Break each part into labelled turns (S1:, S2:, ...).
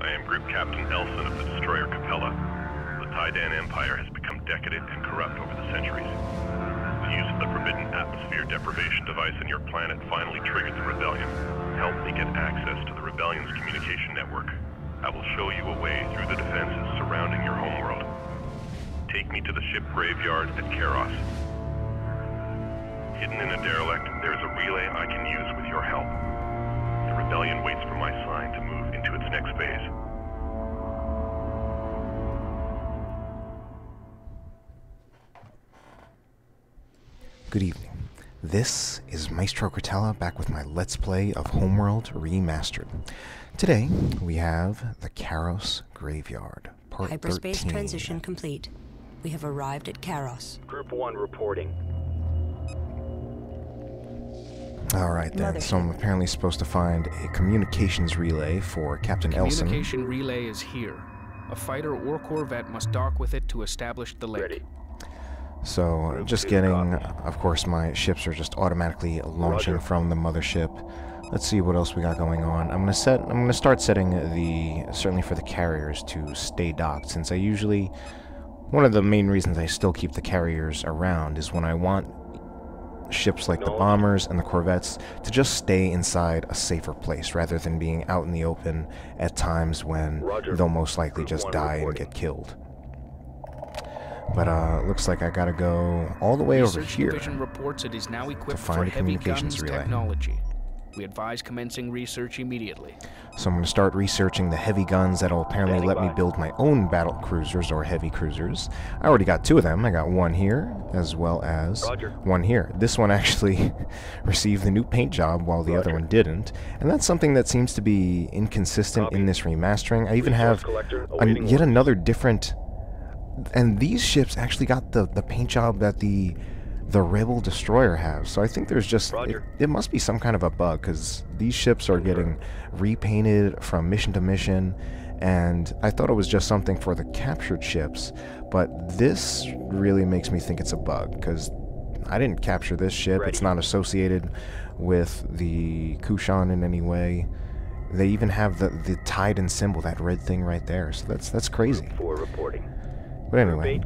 S1: I am Group Captain Elson of the destroyer Capella. The Taiidan Empire has become decadent and corrupt over the centuries. The use of the forbidden atmosphere deprivation device on your planet finally triggered the rebellion. Help me get access to the rebellion's communication network. I will show you a way through the defenses surrounding your homeworld. Take me to the ship graveyard at Karos. Hidden in a derelict, there is a relay I can use with your help. The rebellion waits for my sign to move into its next phase.
S2: Good evening. This is Maestro back with my Let's Play of Homeworld Remastered. Today, we have the Karos Graveyard, Part
S3: Hyperspace
S2: 13.
S3: transition complete. We have arrived at Karos.
S4: Group 1 reporting.
S2: Alright then, so I'm apparently supposed to find a communications relay for Captain Elson.
S5: Communication relay is here. A fighter or corvette must dock with it to establish the link.
S4: Ready.
S2: So, just getting, of course, my ships are just automatically launching from the mothership. Let's see what else we got going on. I'm gonna start setting certainly for the carriers to stay docked, since one of the main reasons I still keep the carriers around is when I want ships like the bombers and the corvettes to just stay inside a safer place, rather than being out in the open at times when they'll most likely just die and get killed. But looks like I gotta go all the way over here
S5: Division reports it is now equipped
S2: to find a
S5: for heavy
S2: communications
S5: guns
S2: relay.
S5: technology. We advise commencing research immediately.
S2: So I'm going to start researching the heavy guns that'll apparently let me build my own battle cruisers or heavy cruisers. I already got two of them. I got one here as well as one here. This one actually received the new paint job while the other one didn't. And that's something that seems to be inconsistent in this remastering. I even have yet another different... And these ships actually got the paint job that the Rebel Destroyer has. So I think there's just... It must be some kind of a bug, because these ships are getting repainted from mission to mission, and I thought it was just something for the captured ships, but this really makes me think it's a bug, because I didn't capture this ship. It's not associated with the Kushan in any way. They even have the Taiidan symbol, that red thing right there, so that's crazy. But anyway,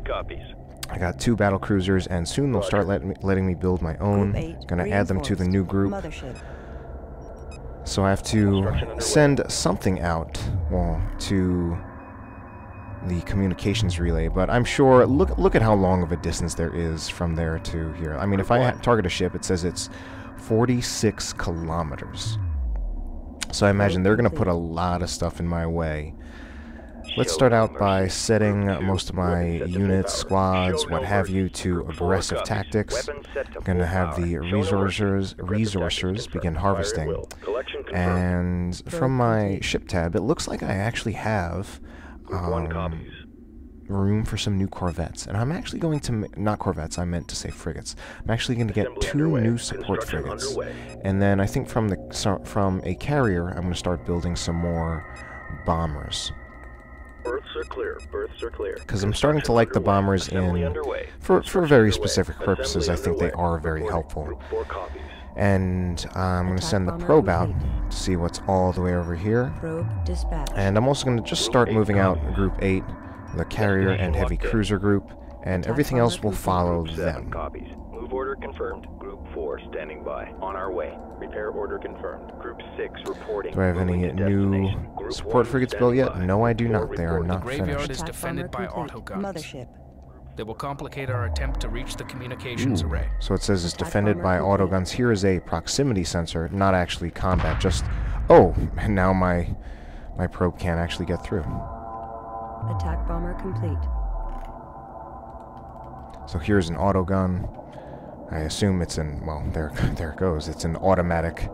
S2: I got two battle cruisers, and soon they'll start letting me build my own. Gonna add them to the new group. So I have to send something out, well, to the communications relay. But I'm sure, look at how long of a distance there is from there to here. I mean, if I target a ship, it says it's 46 kilometers. So I imagine they're gonna put a lot of stuff in my way. Let's start out by setting most of my units, squads, what have you, to aggressive tactics. I'm going to have the resourcers begin harvesting. And from my ship tab, it looks like I actually have room for some new corvettes. And I'm actually going to... Not corvettes, I meant to say frigates. I'm actually going to get 2 new support frigates. And then I think from a carrier, I'm going to start building some more bombers.
S4: Berths are clear. Berths are clear.
S2: Because I'm starting to like the bombers for very specific purposes. I think they are very helpful. And I'm going to send the probe out to see what's all the way over here. And I'm also going to just start moving out Group 8, the carrier and heavy cruiser group, and everything else will follow them.
S4: Move order confirmed. Group 4 standing by. On our way. Repair order confirmed. Group 6 reporting.
S2: Do I have any new support frigates built yet? No, I do not. They are not finished.
S5: The graveyard is defended by autoguns. They will complicate our attempt to reach the communications array.
S2: So it says it's defended by autoguns. Here is a proximity sensor, not actually combat, just... Oh, and now my probe can't actually get through.
S3: Attack bomber complete.
S2: So here's an autogun. I assume it's well, there it goes. It's an automatic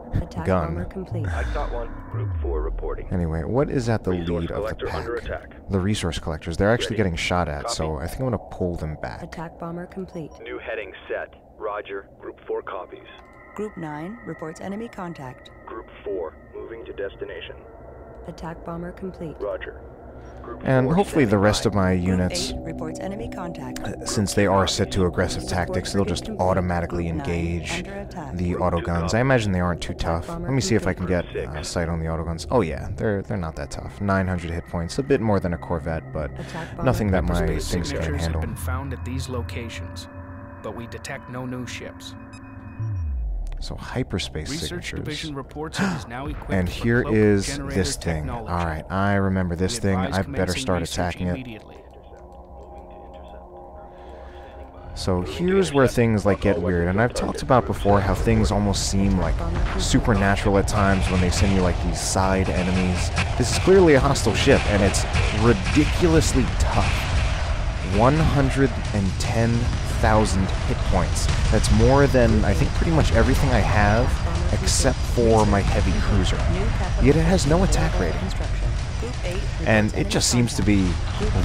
S2: gun.
S4: I got one. Group 4 reporting.
S2: Anyway, what is at the lead of the pack? The resource collectors. They're actually getting shot at, so I think I'm going to pull them back.
S3: Attack bomber complete.
S4: New heading set. Roger. Group 4 copies.
S6: Group 9 reports enemy contact.
S4: Group 4 moving to destination.
S3: Attack bomber complete.
S4: Roger.
S2: And hopefully the rest of my units,
S6: reports enemy contact.
S2: since they are set to aggressive tactics, they'll just automatically engage the autoguns. I imagine they aren't too tough. Let me see if I can get sight on the autoguns. Oh yeah, they're not that tough. 900 hit points, a bit more than a Corvette, but nothing that my things can't
S5: Signatures
S2: handle.
S5: have been found at these locations, but we detect no new ships.
S2: So hyperspace
S5: Research
S2: signatures.
S5: Division reports it is now equipped
S2: And
S5: with
S2: here
S5: cloak
S2: is
S5: generator
S2: this thing.
S5: technology.
S2: Alright, I remember this
S5: We
S2: thing.
S5: advise
S2: I better
S5: commencing
S2: start
S5: research
S2: attacking it.
S5: immediately.
S2: So here's where things like get weird, and I've talked about before how things almost seem like supernatural at times when they send you like these side enemies. This is clearly a hostile ship, and it's ridiculously tough. 110,000 hit points. That's more than I think pretty much everything I have except for my heavy cruiser. Yet it has no attack rating. And it just seems to be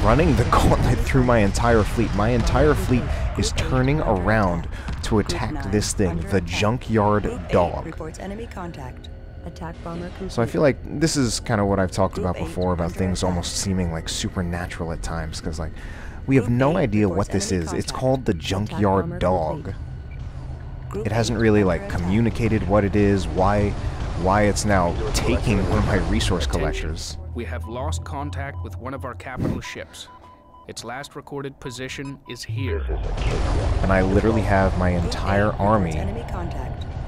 S2: running the gauntlet through my entire fleet. My entire fleet is turning around to attack this thing, the Junkyard Dog. So I feel like this is kind of what I've talked about before, about things almost seeming like supernatural at times, because like we have no idea what this is. It's called the Junkyard Dog. It hasn't really like communicated what it is, why it's now taking one of my resource collectors.
S5: We have lost contact with one of our capital ships. Its last recorded position is here.
S2: And I literally have my entire army,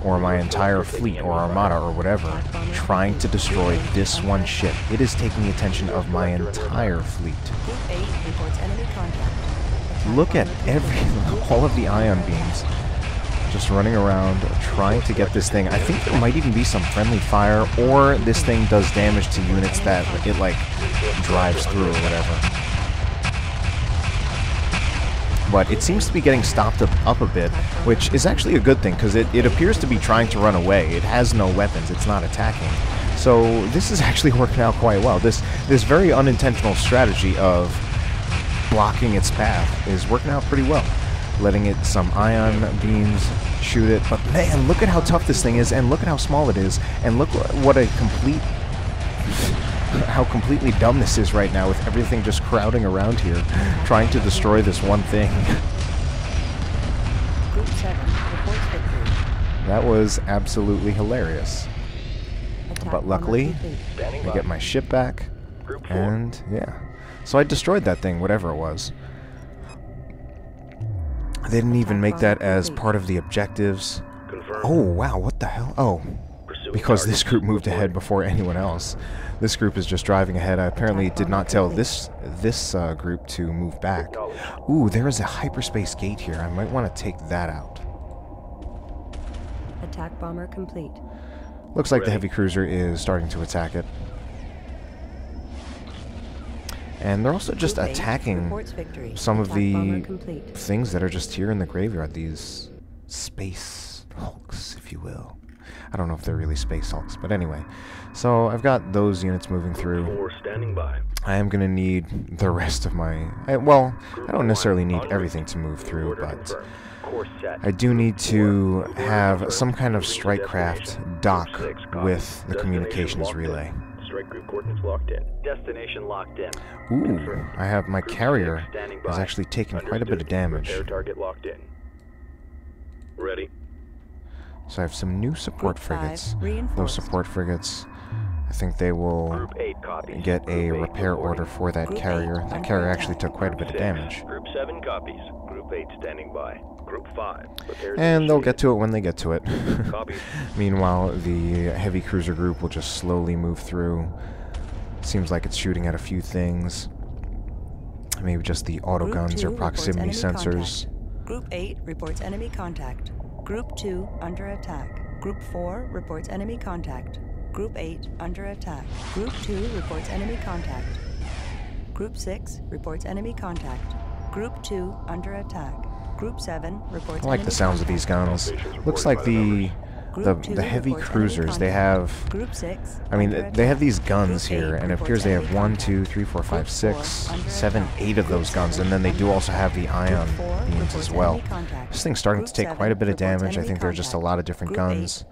S2: or my entire fleet, or armada, or whatever, trying to destroy this one ship. It is taking the attention of my entire fleet. Look at all of the ion beams just running around trying to get this thing. I think there might even be some friendly fire, or this thing does damage to units that it like drives through or whatever. But it seems to be getting stopped up a bit, which is actually a good thing, because it appears to be trying to run away. It has no weapons, it's not attacking. So this is actually working out quite well. This very unintentional strategy of blocking its path is working out pretty well. Letting it some ion beams shoot it, but man, look at how tough this thing is, and look at how small it is, and look what a how completely dumb this is right now, with everything just crowding around here, trying to destroy this one thing. That was absolutely hilarious. But luckily, I get my ship back, and yeah. So I destroyed that thing, whatever it was. They didn't even make that as part of the objectives. Oh, wow, what the hell? Oh, because this group moved ahead before anyone else. This group is just driving ahead. I apparently did not tell this group to move back. Ooh, there is a hyperspace gate here. I might want to take that out.
S3: Attack bomber complete.
S2: Looks like the heavy cruiser is starting to attack it. And they're also just attacking some of the things that are just here in the graveyard. These space hulks, if you will. I don't know if they're really space hulks, but anyway. So I've got those units moving through. I am going to need the rest of my... well, I don't necessarily need everything to move through, but I do need to have some kind of strike craft dock with the communications relay.
S4: Strike group coordinates locked in. Destination locked in.
S2: Ooh, I have my carrier has actually taken quite a bit of damage.
S4: Repair target locked in. Ready.
S2: So I have some new support frigates. Those support frigates, I think they will get a repair order for that carrier. That carrier actually took quite a bit of damage.
S4: Group 7 copies. Group 8 standing by. Group 5.
S2: And they'll get to it when they get to it. Meanwhile, the heavy cruiser group will just slowly move through. Seems like it's shooting at a few things. Maybe just the autoguns or proximity sensors.
S6: Group 8 reports enemy contact. Group 2 under attack. Group 4 reports enemy contact. Group 8 under attack. Group 2 reports enemy contact. Group 6 reports enemy contact. Group 2 under attack. Group 7 reports
S2: I like the sounds of these guns. Looks like the heavy cruisers, they have... I mean, they have these guns here, and it appears they have 1, 2, 3, 4, 5, 6, 7, 8 of those guns, and then they do also have the ion beams as well. This thing's starting to take quite a bit of damage. I think there are just a lot of different guns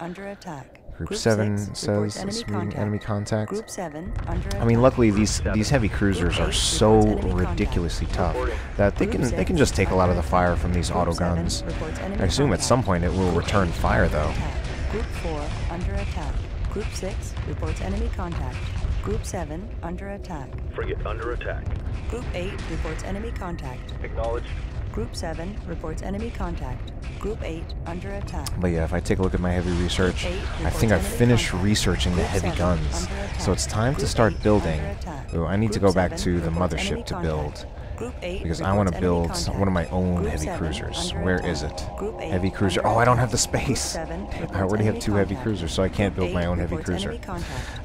S2: Group
S6: Group
S2: 7
S6: 6
S2: says
S6: reports
S2: it's
S6: enemy
S2: meeting enemy contact.
S6: Group 7 under attack.
S2: I mean, luckily these heavy cruisers
S6: Group
S2: are
S6: 8
S2: so
S6: reports enemy contact.
S2: ridiculously tough that they
S6: Group
S2: can
S6: 6
S2: just take a lot of the
S6: under
S2: fire
S6: attack.
S2: from these auto
S6: Group 7
S2: guns.
S6: reports enemy
S2: I assume at
S6: contact.
S2: some point it will
S6: Group
S2: return
S6: 8
S2: fire
S6: under
S2: though.
S6: attack. Group 4 under attack. Group 6 reports enemy contact. Group 7 under attack.
S4: Frigate under attack.
S6: Group 8 reports enemy contact.
S4: Acknowledged.
S6: Group 7 reports enemy contact. Group 8 under attack.
S2: But yeah, if I take a look at my heavy research, I think I've finished researching the heavy guns. So it's time to start building. Ooh, I need to go back to the mothership to build. Because I want to build one of my own heavy cruisers. Where is it? Heavy cruiser. Oh, I don't have the space. I already have 2 heavy cruisers, so I can't build my own heavy cruiser.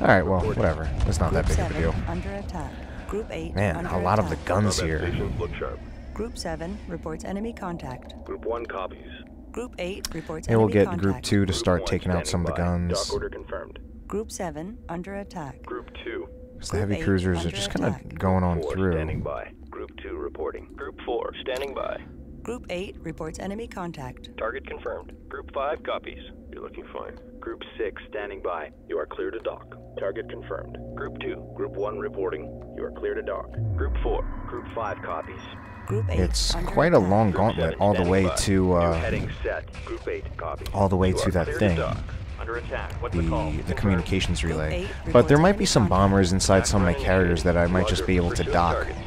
S2: Alright, well, whatever. It's not that big of a deal. Man, a lot of the guns here.
S4: Look sharp.
S6: Group 7 reports enemy contact.
S4: Group 1 copies.
S6: Group 8 reports
S2: Maybe we'll
S6: enemy
S2: get
S6: contact.
S2: Group 2 to start
S4: Group 1
S2: taking out some of the
S4: standing by.
S2: guns.
S4: Dock order confirmed.
S6: Group 7 under attack.
S4: Group 2.
S2: Because the heavy cruisers are just kind of going on
S4: 4
S2: through.
S4: standing by. Group 2 reporting. Group 4 standing by.
S6: Group 8 reports enemy contact.
S4: Target confirmed. Group 5 copies. You're looking fine. Group 6 standing by. You are clear to dock. Target confirmed. Group 2. Group 1 reporting. You are clear to dock. Group 4. Group 5 copies.
S6: Group 8
S2: It's
S6: under
S2: quite a
S6: attack.
S2: long
S4: Group
S2: gauntlet
S4: 7
S2: all the
S4: standing
S2: way
S4: by.
S2: to
S4: New heading set. Group 8 copies.
S2: all the way
S4: You
S2: to
S4: are
S2: that
S4: clear
S2: thing.
S4: dock. Under attack. What's the call?
S2: The
S4: Confirmed.
S2: communications relay.
S6: Group 8
S2: But there might be
S6: reports
S2: some
S6: enemy
S2: bombers inside some of my
S4: Backfiring
S2: carriers that I might
S4: Roger.
S2: just be able to
S4: Pursuing
S2: dock
S4: targets.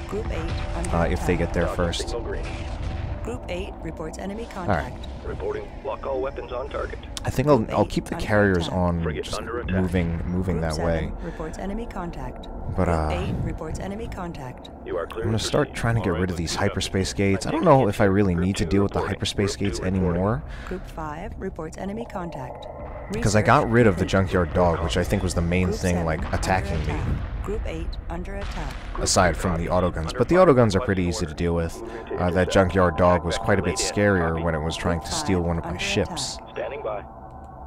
S6: Group 8 under
S2: if they
S6: attack.
S2: get there
S4: Dock
S2: first.
S4: signal green.
S6: Group 8 reports enemy contact.
S4: Reporting. Lock all weapons on target.
S2: I think
S6: Group
S2: I'll
S6: 8
S2: keep the
S6: under
S2: carriers
S6: attack.
S2: on,
S4: Frigate
S2: just
S4: under attack.
S2: moving
S6: Group
S2: that
S6: 7
S2: way.
S6: reports enemy contact.
S2: But
S6: Group 8 reports enemy contact.
S4: You are clear.
S2: I'm gonna start trying to get rid of these hyperspace gates. I don't know if I really need to deal with the hyperspace gates anymore,
S6: Group 5 reports enemy contact.
S2: because I got rid of the
S6: Research
S2: Junkyard Dog, which I think was the main
S6: Group
S2: thing,
S6: 7
S2: like,
S6: under
S2: attacking me,
S6: attack. Group 8 under attack.
S2: aside from the autoguns. But the autoguns are pretty easy to deal with. That Junkyard Dog was quite a bit scarier when it was trying to steal one of my
S6: Under
S2: ships.
S4: Standing by.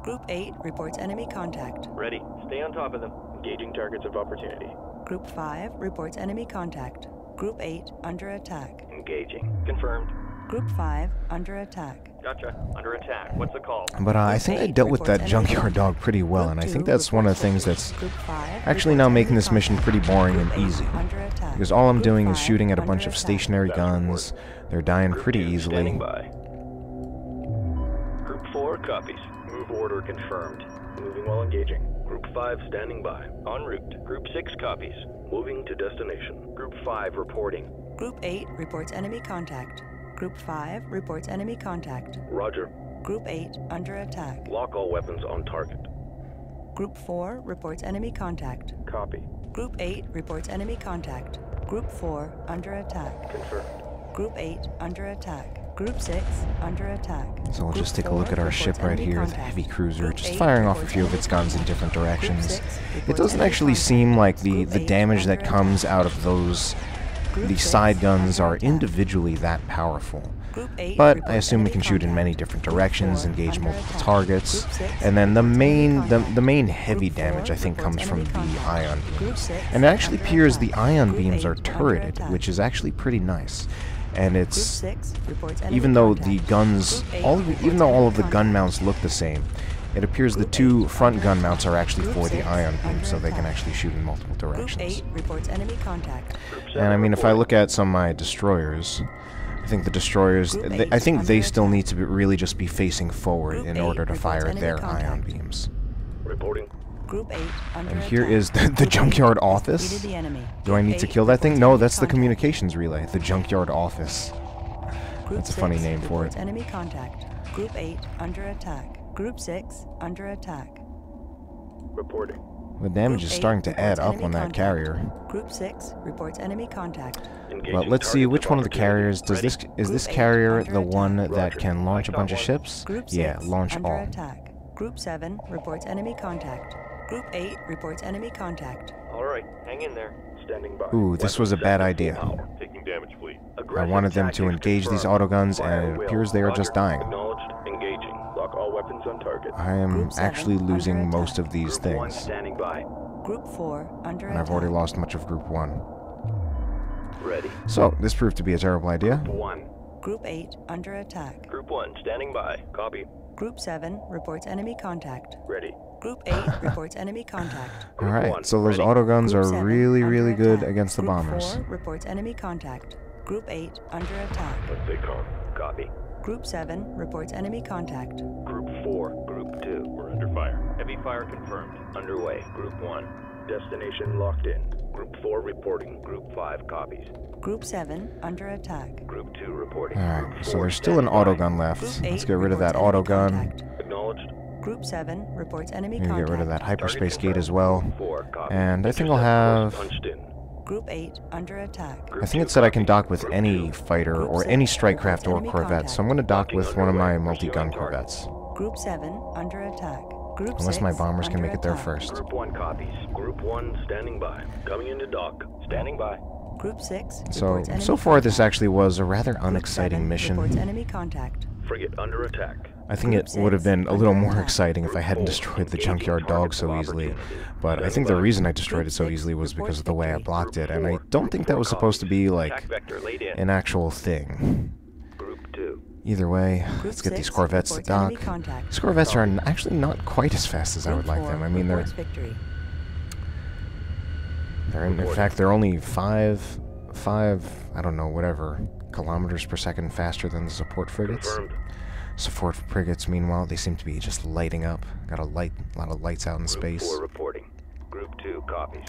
S6: Group 8 reports enemy contact.
S4: Ready. Stay on top of them. Engaging targets of opportunity.
S6: Group 5 reports enemy contact. Group 8 under attack.
S4: Engaging. Confirmed.
S6: Group 5 under attack.
S4: Gotcha. Under attack. What's the call?
S2: But I think I dealt with that Junkyard Dog pretty well, and I think that's one of the things that's actually now making this mission pretty boring and easy. Because all I'm doing is shooting at a bunch of stationary guns. They're dying pretty
S4: Standing
S2: easily.
S4: by. Group 4 copies. Move order confirmed. Moving while engaging. Group 5 standing by. En route. Group 6 copies. Moving to destination. Group 5 reporting.
S6: Group 8 reports enemy contact. Group 5 reports enemy contact.
S4: Roger.
S6: Group 8 under attack.
S4: Lock all weapons on target.
S6: Group 4 reports enemy contact.
S4: Copy.
S6: Group 8 reports enemy contact. Group 4 under attack.
S4: Confirmed.
S6: Group 8 under attack. Group 6 under attack.
S2: So we'll
S6: Group
S2: just take a
S6: 4
S2: look at our
S6: reports
S2: ship right
S6: enemy
S2: here, the
S6: contact.
S2: heavy cruiser,
S6: Group
S2: just
S6: 8
S2: firing off a
S6: reports
S2: few of
S6: enemy
S2: its guns in
S6: contact.
S2: different
S6: Group
S2: directions.
S6: 6
S2: It
S6: reports
S2: doesn't
S6: enemy
S2: actually
S6: contact.
S2: seem like the
S6: Group 8
S2: damage that
S6: under
S2: comes
S6: attack.
S2: out of those,
S6: Group
S2: the
S6: 6
S2: side guns
S6: under
S2: are
S6: attack.
S2: individually that powerful.
S6: Group 8
S2: But I
S6: reports
S2: assume we
S6: enemy
S2: can shoot in
S6: contact.
S2: many different
S6: Group
S2: directions,
S6: 4
S2: engage
S6: under
S2: multiple
S6: attack.
S2: targets,
S6: Group 6
S2: and then the
S6: reports enemy
S2: main
S6: contact.
S2: the main heavy
S6: Group 4
S2: damage I think
S6: reports
S2: comes from
S6: enemy
S2: the
S6: contact.
S2: ion
S6: Group
S2: beams.
S6: 6
S2: And it actually
S6: under
S2: appears the
S6: attack.
S2: ion
S6: Group
S2: beams
S6: 8
S2: are
S6: under
S2: turreted,
S6: attack.
S2: which is actually pretty nice. And
S6: Group
S2: it's
S6: 6 reports enemy
S2: even though
S6: contact.
S2: the guns,
S6: Group 8
S2: even though all of the
S6: reports
S2: gun
S6: enemy
S2: mounts look the same, it appears the
S6: Group
S2: 2
S6: 8
S2: front gun
S6: under
S2: mounts are actually
S6: Group
S2: for the
S6: 6
S2: ion beams,
S6: under
S2: so they can
S6: attack.
S2: actually shoot in multiple
S6: Group
S2: directions.
S6: 8 reports enemy contact.
S2: And I mean, if I look at some of my destroyers, I think the destroyers,
S6: Group
S2: I
S6: 8
S2: think they
S6: under
S2: still
S6: attack.
S2: need to really just be facing forward
S6: Group
S2: in
S6: 8
S2: order to
S6: reports
S2: fire
S6: enemy
S2: their ion
S6: contact.
S2: beams.
S4: Reporting.
S6: Group 8 under
S2: And here
S6: attack.
S2: is the
S6: Group 8
S2: Junkyard
S6: has
S2: office.
S6: defeated the enemy.
S2: Do I
S6: Group
S2: need to
S6: 8
S2: kill that thing?
S6: reports
S2: No,
S6: enemy
S2: that's the
S6: contact.
S2: communications relay, the Junkyard office.
S6: Group
S2: That's a funny
S6: 6
S2: name for
S6: reports
S2: it.
S6: enemy contact. Group 8 under attack. Group 6 under attack.
S4: Reporting.
S2: The damage is
S6: Group 8
S2: starting to add
S6: reports
S2: up
S6: enemy
S2: on that
S6: contact.
S2: carrier.
S6: Group 6 reports enemy contact.
S4: Engaging
S2: Well, let's see
S4: targets
S2: which one of the
S4: opportunity.
S2: carriers does
S4: Ready.
S2: this. Is
S6: Group
S2: this
S6: 8
S2: carrier
S6: under
S2: the one
S6: attack.
S2: that
S4: Roger.
S2: can launch a
S4: I
S2: bunch
S4: got
S2: of
S4: one.
S2: ships?
S6: Group 6
S2: Yeah, launch
S6: under
S2: all.
S6: attack. Group 7 reports enemy contact. Group 8 reports enemy contact.
S4: All right. Hang in there. Standing by.
S2: Ooh, this was a bad idea.
S1: Taking damage, fleet.
S2: I wanted them to engage these autoguns, and it appears they are just dying.
S4: Acknowledged. Engaging. Lock all weapons on target.
S2: I am
S6: Group 7
S2: actually
S6: under
S2: losing
S6: attack.
S2: most of these
S4: Group 1
S2: things,
S4: standing by.
S6: Group 4 under
S2: and
S6: attack.
S2: I've already lost much of Group 1.
S4: Ready.
S2: So, this proved to be a terrible idea.
S4: 1.
S6: Group 8 under attack.
S4: Group 1 standing by. Copy.
S6: Group 7 reports enemy contact.
S4: Ready.
S6: Group 8 reports enemy contact.
S2: Alright, so those autoguns
S6: Group
S2: are
S6: 7
S2: really,
S6: under
S2: really good
S6: attack.
S2: against the
S6: Group
S2: bombers.
S6: 4 reports enemy contact. Group 8 under attack.
S4: Let's stay calm. Copy.
S6: Group 7 reports enemy contact.
S4: Group 4, Group 2. We're under fire. Heavy fire confirmed. Underway. Group 1. Destination locked in. Group 4 reporting. Group 5 copies.
S6: Group 7 under attack.
S4: Group 2 reporting.
S2: Alright,
S4: Group
S2: so
S4: 4
S2: there's still an
S4: standing by.
S2: autogun left.
S6: Group
S2: Let's
S6: 8
S2: get rid of that
S6: reports enemy
S2: autogun.
S6: contact.
S4: Acknowledged.
S6: Group 7 reports enemy
S2: I'm gonna
S6: contact.
S2: get rid of that hyperspace
S4: Target
S2: gate as well.
S4: confirmed. 4 copies.
S2: And I think I'll
S4: Intercept
S2: have...
S4: course punched in.
S6: Group 8 under attack.
S2: I think it said I can dock with any fighter
S6: Group
S2: or
S6: 7
S2: any strike craft or
S6: enemy
S2: corvette, so I'm gonna dock
S4: Docking
S2: with one of my
S4: underway.
S2: multi-gun
S4: Pursuing target.
S2: corvettes.
S6: Group 7 under attack. Group
S2: Unless
S6: 6
S2: my bombers can
S6: under
S2: make it there
S6: attack.
S2: first.
S4: Group 1 copies. Group 1 standing by. Coming into dock. Standing by.
S6: Group 6
S2: So,
S6: reports enemy
S2: so far this
S6: contact.
S2: actually was a rather
S6: Group
S2: unexciting
S6: 7
S2: mission.
S6: reports enemy contact.
S4: Frigate under attack.
S2: I think
S6: Group
S2: it would have
S6: 6
S2: been a little
S6: under
S2: more
S6: attack.
S2: exciting if I hadn't destroyed the Junkyard Dog so easily. But I think the reason I destroyed it so easily was because of the way I blocked it, and I don't think that was supposed to be, like,
S4: Attack vector laid in.
S2: an actual thing.
S4: Group 2.
S2: Either way,
S6: Group
S2: let's get
S6: 6
S2: these corvettes to
S6: reports enemy
S2: dock.
S6: contact.
S2: These corvettes are actually not quite as fast as I would like
S6: Group
S2: them.
S6: 4
S2: I mean,
S6: reports victory.
S2: they're in fact, they're only five, I don't know, whatever, kilometers per second faster than the support frigates.
S4: Confirmed.
S2: Support frigates, meanwhile, they seem to be just lighting up. Got a lot of lights out in
S4: Group
S2: space.
S4: 4 reporting. Group 2 copies.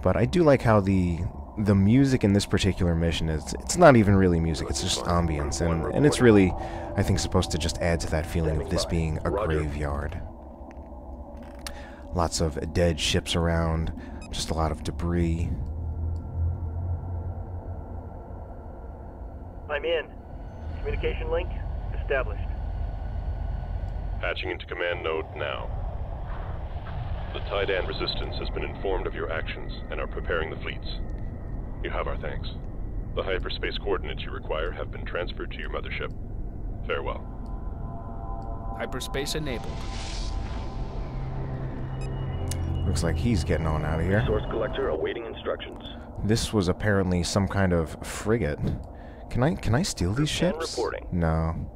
S2: But I do like how the music in this particular mission it's not even really music, it's just ambience, and it's really, I think, supposed to just add to that feeling of this being a graveyard. Lots of dead ships around, just a lot of debris.
S7: I'm in. Communication link established.
S1: Patching into command node now. The Taiidan resistance has been informed of your actions and are preparing the fleets. You have our thanks. The hyperspace coordinates you require have been transferred to your mothership. Farewell.
S5: Hyperspace enabled.
S2: Looks like he's getting on out of here.
S4: Source collector awaiting instructions.
S2: This was apparently some kind of frigate. Can I steal these
S4: Group 10
S2: ships?
S4: reporting.
S2: No.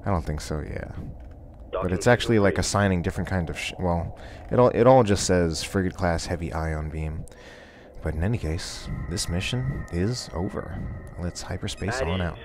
S2: I don't think so, yeah. But
S4: Docking
S2: it's actually like
S4: complete.
S2: assigning different kind of well, it all just says frigate class heavy ion beam. But in any case, this mission is over. Let's hyperspace
S4: At
S2: on
S4: ease.
S2: out.